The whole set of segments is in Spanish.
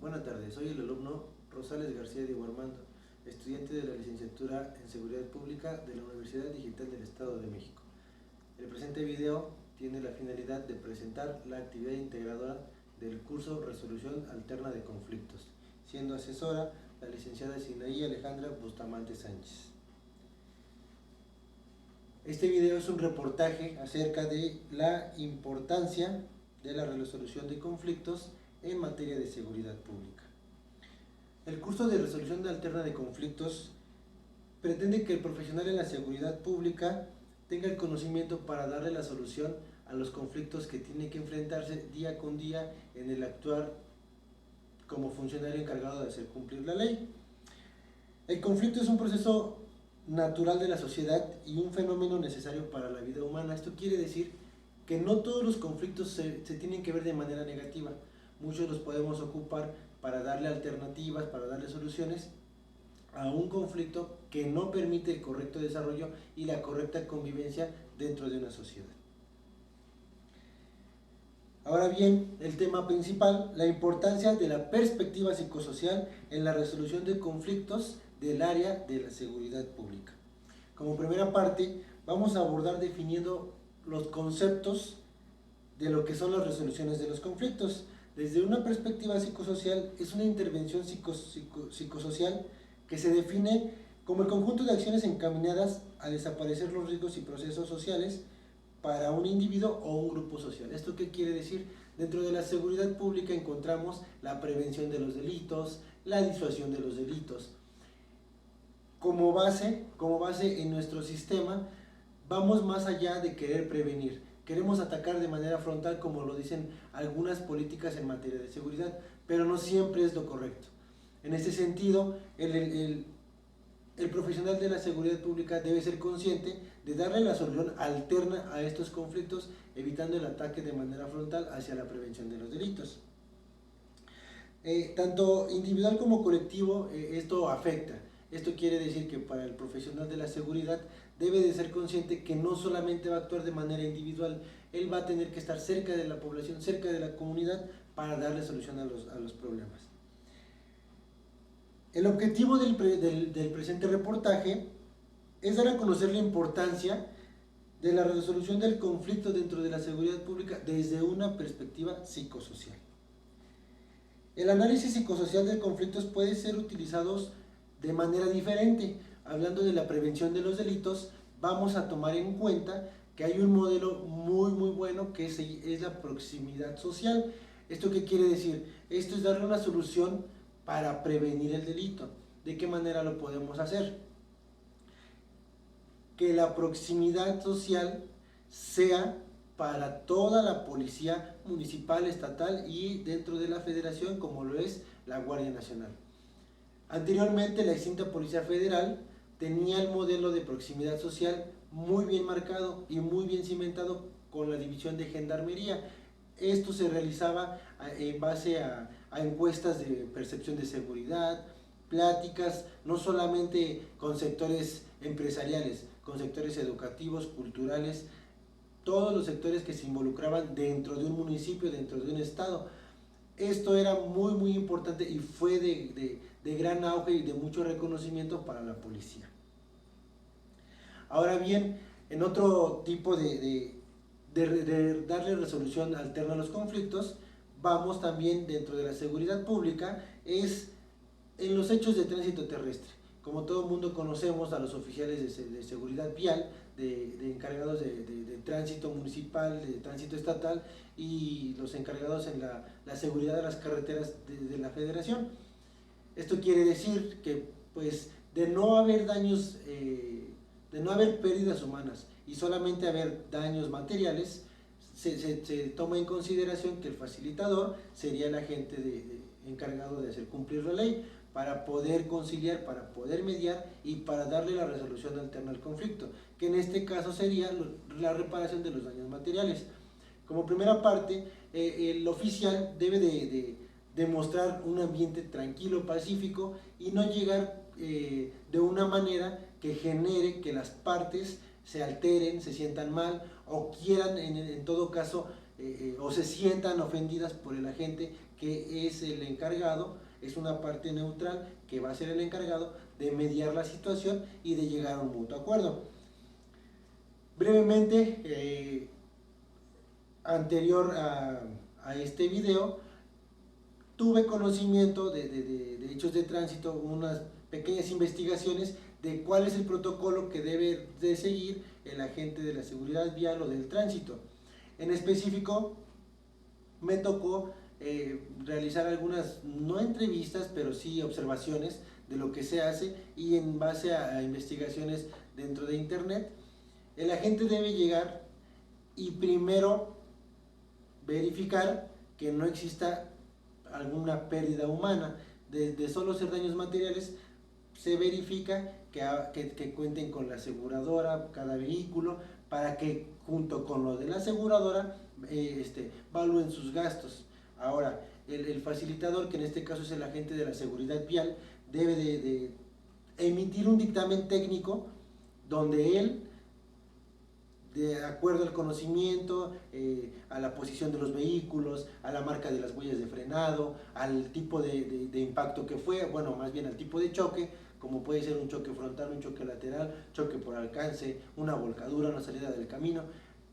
Buenas tardes, soy el alumno Rosales García Diego Armando, estudiante de la licenciatura en Seguridad Pública de la Universidad Digital del Estado de México. El presente video tiene la finalidad de presentar la actividad integradora del curso Resolución Alterna de Conflictos, siendo asesora la licenciada Sinaí Alejandra Bustamante Sánchez. Este video es un reportaje acerca de la importancia de la resolución de conflictos en materia de seguridad pública. El curso de resolución alterna de conflictos pretende que el profesional en la seguridad pública tenga el conocimiento para darle la solución a los conflictos que tiene que enfrentarse día con día en el actuar como funcionario encargado de hacer cumplir la ley. El conflicto es un proceso natural de la sociedad y un fenómeno necesario para la vida humana. Esto quiere decir que no todos los conflictos se tienen que ver de manera negativa. Muchos los podemos ocupar para darle alternativas, para darle soluciones a un conflicto que no permite el correcto desarrollo y la correcta convivencia dentro de una sociedad. Ahora bien, el tema principal, la importancia de la perspectiva psicosocial en la resolución de conflictos del área de la seguridad pública. Como primera parte, vamos a abordar definiendo los conceptos de lo que son las resoluciones de los conflictos. Desde una perspectiva psicosocial, es una intervención psicosocial que se define como el conjunto de acciones encaminadas a desaparecer los riesgos y procesos sociales para un individuo o un grupo social. ¿Esto qué quiere decir? Dentro de la seguridad pública encontramos la prevención de los delitos, la disuasión de los delitos. Como base en nuestro sistema, vamos más allá de querer prevenir. Queremos atacar de manera frontal, como lo dicen algunas políticas en materia de seguridad, pero no siempre es lo correcto. En este sentido, el profesional de la seguridad pública debe ser consciente de darle la solución alterna a estos conflictos, evitando el ataque de manera frontal hacia la prevención de los delitos. Tanto individual como colectivo, esto afecta. Esto quiere decir que para el profesional de la seguridad debe de ser consciente que no solamente va a actuar de manera individual, él va a tener que estar cerca de la población, cerca de la comunidad para darle solución a los problemas. El objetivo del presente reportaje es dar a conocer la importancia de la resolución del conflicto dentro de la seguridad pública desde una perspectiva psicosocial. El análisis psicosocial de conflictos puede ser utilizados de manera diferente. Hablando de la prevención de los delitos, vamos a tomar en cuenta que hay un modelo muy bueno que es la proximidad social. ¿Esto qué quiere decir? Esto es darle una solución para prevenir el delito. ¿De qué manera lo podemos hacer? Que la proximidad social sea para toda la policía municipal, estatal y dentro de la federación, como lo es la Guardia Nacional. Anteriormente, la extinta Policía Federal tenía el modelo de proximidad social muy bien marcado y muy bien cimentado con la división de gendarmería. Esto se realizaba en base a encuestas de percepción de seguridad, pláticas, no solamente con sectores empresariales, con sectores educativos, culturales, todos los sectores que se involucraban dentro de un municipio, dentro de un estado. Esto era muy importante y fue de gran auge y de mucho reconocimiento para la policía. Ahora bien, en otro tipo de darle resolución alterna a los conflictos, vamos también dentro de la seguridad pública, es en los hechos de tránsito terrestre. Como todo el mundo conocemos a los oficiales de seguridad vial, de encargados de tránsito municipal, de tránsito estatal y los encargados en la seguridad de las carreteras de la federación. Esto quiere decir que pues de no haber daños, de no haber pérdidas humanas y solamente haber daños materiales, se toma en consideración que el facilitador sería el agente encargado de hacer cumplir la ley para poder conciliar, para poder mediar y para darle la resolución alterna al conflicto, que en este caso sería la reparación de los daños materiales. Como primera parte, el oficial debe de demostrar un ambiente tranquilo, pacífico y no llegar de una manera que genere que las partes se alteren, se sientan mal o quieran en todo caso o se sientan ofendidas por el agente que es el encargado, es una parte neutral que va a ser el encargado de mediar la situación y de llegar a un mutuo acuerdo. Brevemente, anterior a este video, tuve conocimiento de hechos de tránsito, unas pequeñas investigaciones de cuál es el protocolo que debe de seguir el agente de la seguridad vial o del tránsito. En específico, me tocó realizar algunas, no entrevistas, pero sí observaciones de lo que se hace, y en base a investigaciones dentro de internet, el agente debe llegar y primero verificar que no exista alguna pérdida humana. De solo ser daños materiales, se verifica que cuenten con la aseguradora cada vehículo, para que junto con lo de la aseguradora evalúen sus gastos. Ahora, el facilitador, que en este caso es el agente de la seguridad vial, debe de emitir un dictamen técnico donde él, de acuerdo al conocimiento, a la posición de los vehículos, a la marca de las huellas de frenado, al tipo de impacto que fue, bueno, más bien al tipo de choque, como puede ser un choque frontal, un choque lateral, choque por alcance, una volcadura, una salida del camino.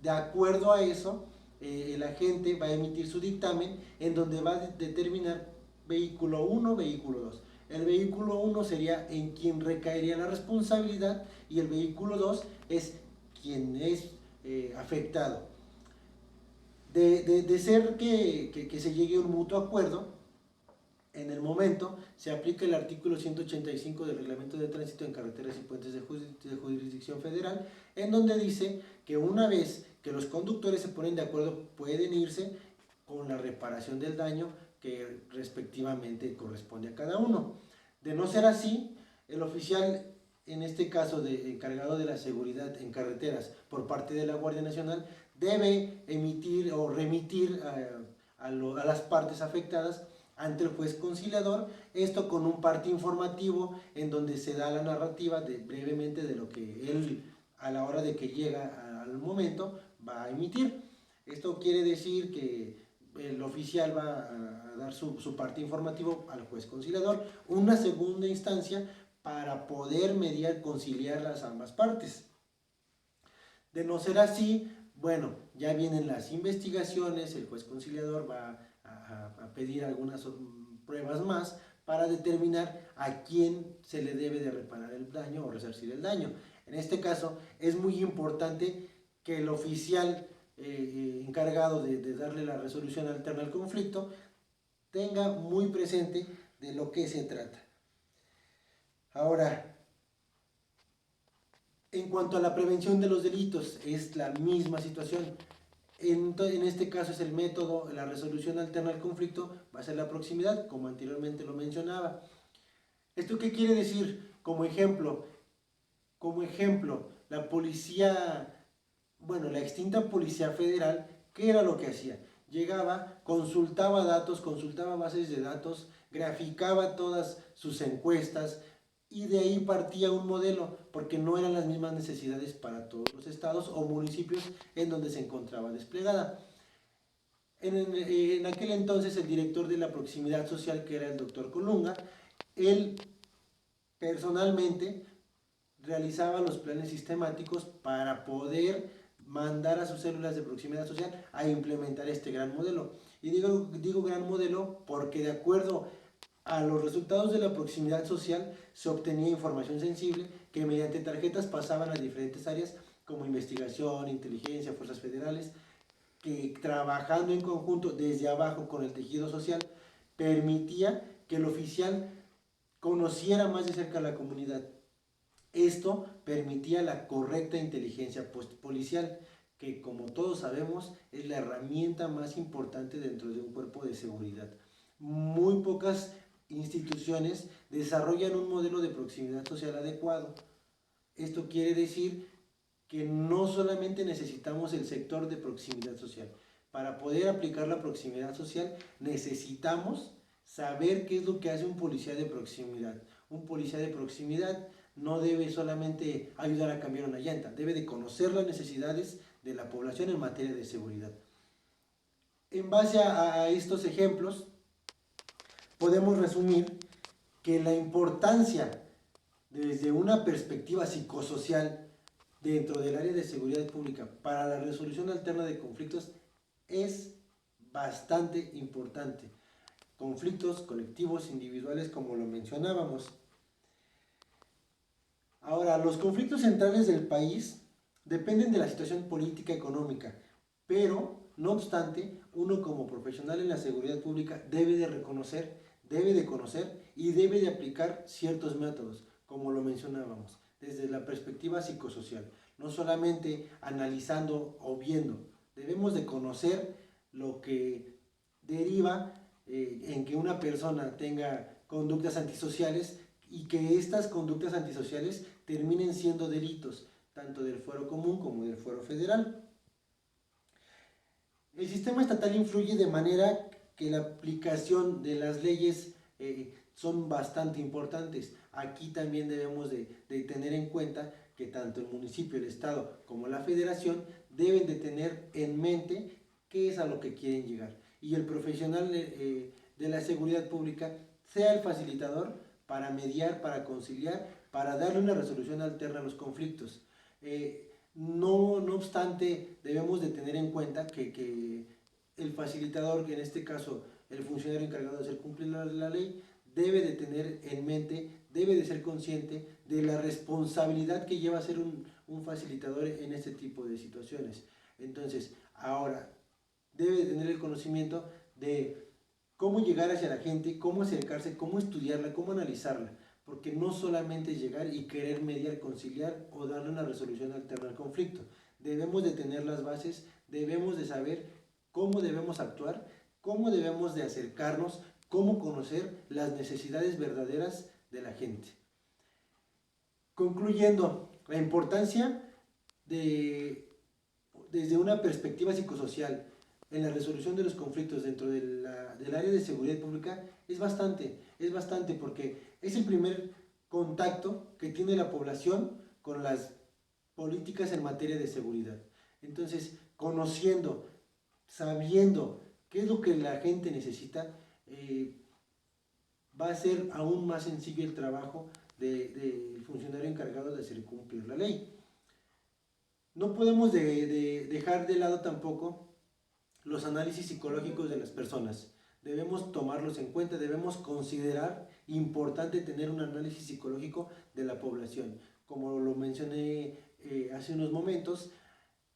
De acuerdo a eso, el agente va a emitir su dictamen, en donde va a determinar vehículo 1, vehículo 2. El vehículo 1 sería en quien recaería la responsabilidad, y el vehículo 2 es quien es afectado. De ser que se llegue a un mutuo acuerdo, en el momento se aplica el artículo 185 del Reglamento de Tránsito en Carreteras y Puentes de Jurisdicción Federal, en donde dice que una vez que los conductores se ponen de acuerdo, pueden irse con la reparación del daño que respectivamente corresponde a cada uno. De no ser así, el oficial, en este caso de encargado de la seguridad en carreteras por parte de la Guardia Nacional, debe emitir o remitir a las partes afectadas ante el juez conciliador, esto con un parte informativo en donde se da la narrativa brevemente de lo que él, a la hora de que llega al momento, va a emitir. Esto quiere decir que el oficial va a dar su parte informativo al juez conciliador, una segunda instancia para poder mediar, conciliar las ambas partes. De no ser así, bueno, ya vienen las investigaciones, el juez conciliador va a pedir algunas pruebas más para determinar a quién se le debe de reparar el daño o resarcir el daño. En este caso es muy importante que el oficial encargado de darle la resolución alterna al conflicto tenga muy presente de lo que se trata. Ahora, en cuanto a la prevención de los delitos, es la misma situación. En este caso es el método, la resolución alterna al conflicto va a ser la proximidad, como anteriormente lo mencionaba. ¿Esto qué quiere decir? Como ejemplo, la policía, bueno, la extinta Policía Federal, ¿qué era lo que hacía? Llegaba, consultaba datos, consultaba bases de datos, graficaba todas sus encuestas, y de ahí partía un modelo, porque no eran las mismas necesidades para todos los estados o municipios en donde se encontraba desplegada. En aquel entonces el director de la proximidad social, que era el doctor Colunga, él personalmente realizaba los planes sistemáticos para poder mandar a sus células de proximidad social a implementar este gran modelo. Y digo gran modelo porque de acuerdo a los resultados de la proximidad social se obtenía información sensible que mediante tarjetas pasaban a diferentes áreas como investigación, inteligencia, fuerzas federales, que trabajando en conjunto desde abajo con el tejido social permitía que el oficial conociera más de cerca a la comunidad. Esto permitía la correcta inteligencia policial, que como todos sabemos es la herramienta más importante dentro de un cuerpo de seguridad. Muy pocas instituciones desarrollan un modelo de proximidad social adecuado. Esto quiere decir que no solamente necesitamos el sector de proximidad social. Para poder aplicar la proximidad social necesitamos saber qué es lo que hace un policía de proximidad. Un policía de proximidad no debe solamente ayudar a cambiar una llanta, debe de conocer las necesidades de la población en materia de seguridad. En base a estos ejemplos, podemos resumir que la importancia desde una perspectiva psicosocial dentro del área de seguridad pública para la resolución alterna de conflictos es bastante importante. Conflictos colectivos, individuales, como lo mencionábamos. Ahora, los conflictos centrales del país dependen de la situación política económica, pero, no obstante, uno como profesional en la seguridad pública debe de reconocer, debe de conocer y debe de aplicar ciertos métodos, como lo mencionábamos, desde la perspectiva psicosocial, no solamente analizando o viendo, debemos de conocer lo que deriva en que una persona tenga conductas antisociales y que estas conductas antisociales terminen siendo delitos, tanto del fuero común como del fuero federal. El sistema estatal influye de manera que la aplicación de las leyes son bastante importantes. Aquí también debemos de tener en cuenta que tanto el municipio, el estado como la federación deben de tener en mente qué es a lo que quieren llegar. Y el profesional de la seguridad pública sea el facilitador para mediar, para conciliar, para darle una resolución alterna a los conflictos. No obstante, debemos de tener en cuenta que el facilitador, que en este caso el funcionario encargado de hacer cumplir la ley, debe de tener en mente, debe de ser consciente de la responsabilidad que lleva a ser un facilitador en este tipo de situaciones. Entonces, ahora, debe de tener el conocimiento de cómo llegar hacia la gente, cómo acercarse, cómo estudiarla, cómo analizarla, porque no solamente llegar y querer mediar, conciliar o darle una resolución alterna al conflicto. Debemos de tener las bases, debemos de saber cómo debemos actuar, cómo debemos de acercarnos, cómo conocer las necesidades verdaderas de la gente. Concluyendo, la importancia desde una perspectiva psicosocial en la resolución de los conflictos dentro del área de seguridad pública es bastante porque es el primer contacto que tiene la población con las políticas en materia de seguridad. Entonces, conociendo, sabiendo qué es lo que la gente necesita, va a ser aún más sencillo el trabajo del funcionario encargado de hacer cumplir la ley. No podemos dejar de lado tampoco los análisis psicológicos de las personas. Debemos tomarlos en cuenta, debemos considerar importante tener un análisis psicológico de la población. Como lo mencioné hace unos momentos,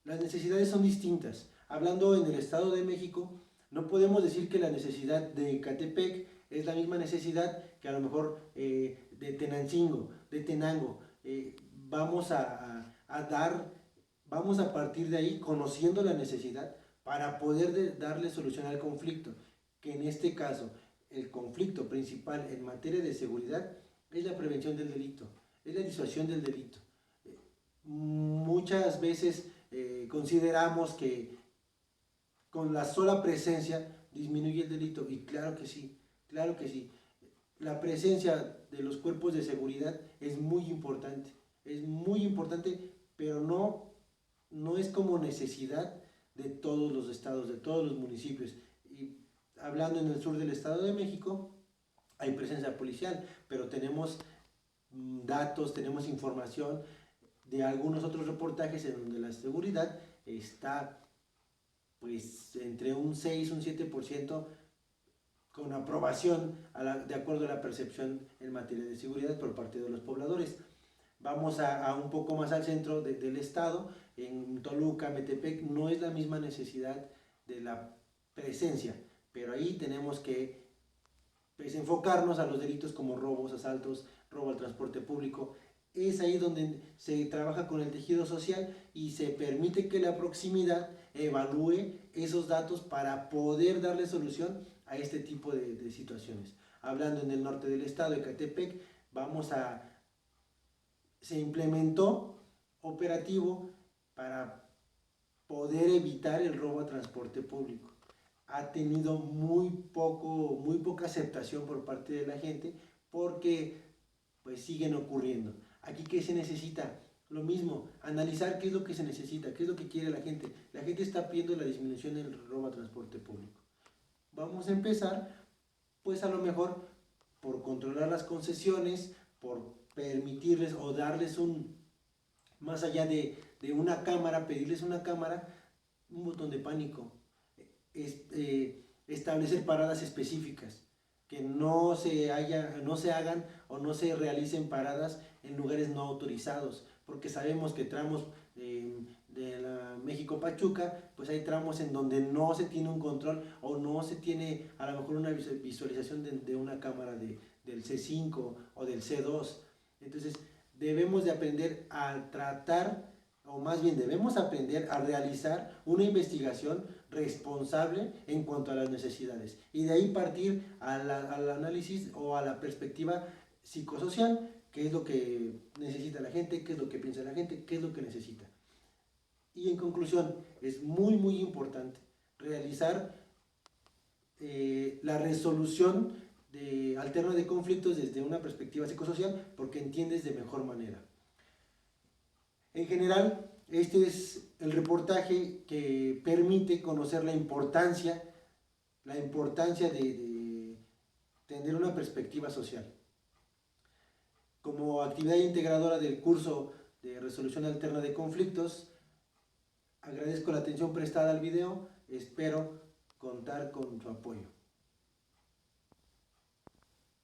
las necesidades son distintas. Hablando en el Estado de México, no podemos decir que la necesidad de Ecatepec es la misma necesidad que a lo mejor de Tenancingo, de Tenango. Vamos a partir de ahí conociendo la necesidad para poder darle solución al conflicto, que en este caso el conflicto principal en materia de seguridad es la prevención del delito, es la disuasión del delito. Muchas veces consideramos que con la sola presencia disminuye el delito, y claro que sí, claro que sí. La presencia de los cuerpos de seguridad es muy importante, pero no es como necesidad de todos los estados, de todos los municipios. Y hablando en el sur del Estado de México, hay presencia policial, pero tenemos datos, tenemos información de algunos otros reportajes en donde la seguridad está pues entre un 6 un 7% con aprobación de acuerdo a la percepción en materia de seguridad por parte de los pobladores. Vamos a un poco más al centro del estado, en Toluca, Metepec, no es la misma necesidad de la presencia, pero ahí tenemos que pues, enfocarnos a los delitos como robos, asaltos, robo al transporte público. Es ahí donde se trabaja con el tejido social y se permite que la proximidad evalúe esos datos para poder darle solución a este tipo de situaciones. Hablando en el norte del estado, Ecatepec, se implementó operativo para poder evitar el robo a transporte público. Ha tenido muy poca aceptación por parte de la gente porque pues siguen ocurriendo. Aquí, ¿qué se necesita? Lo mismo, analizar qué es lo que se necesita, qué es lo que quiere la gente. La gente está pidiendo la disminución del robo a transporte público. Vamos a empezar pues a lo mejor por controlar las concesiones, por permitirles o darles más allá de una cámara, pedirles una cámara, un botón de pánico, establecer paradas específicas, que no se hagan o no se realicen paradas en lugares no autorizados, porque sabemos que tramos de la México-Pachuca, pues hay tramos en donde no se tiene un control o no se tiene a lo mejor una visualización de una cámara del C5 o del C2. Entonces debemos de aprender a tratar, o más bien debemos aprender a realizar una investigación responsable en cuanto a las necesidades y de ahí partir al análisis o a la perspectiva psicosocial, qué es lo que necesita la gente, qué es lo que piensa la gente, qué es lo que necesita. Y en conclusión, es muy importante realizar la resolución alterna de conflictos desde una perspectiva psicosocial porque entiendes de mejor manera. En general, este es el reportaje que permite conocer la importancia de tener una perspectiva social. Como actividad integradora del curso de resolución alterna de conflictos, agradezco la atención prestada al video, espero contar con su apoyo.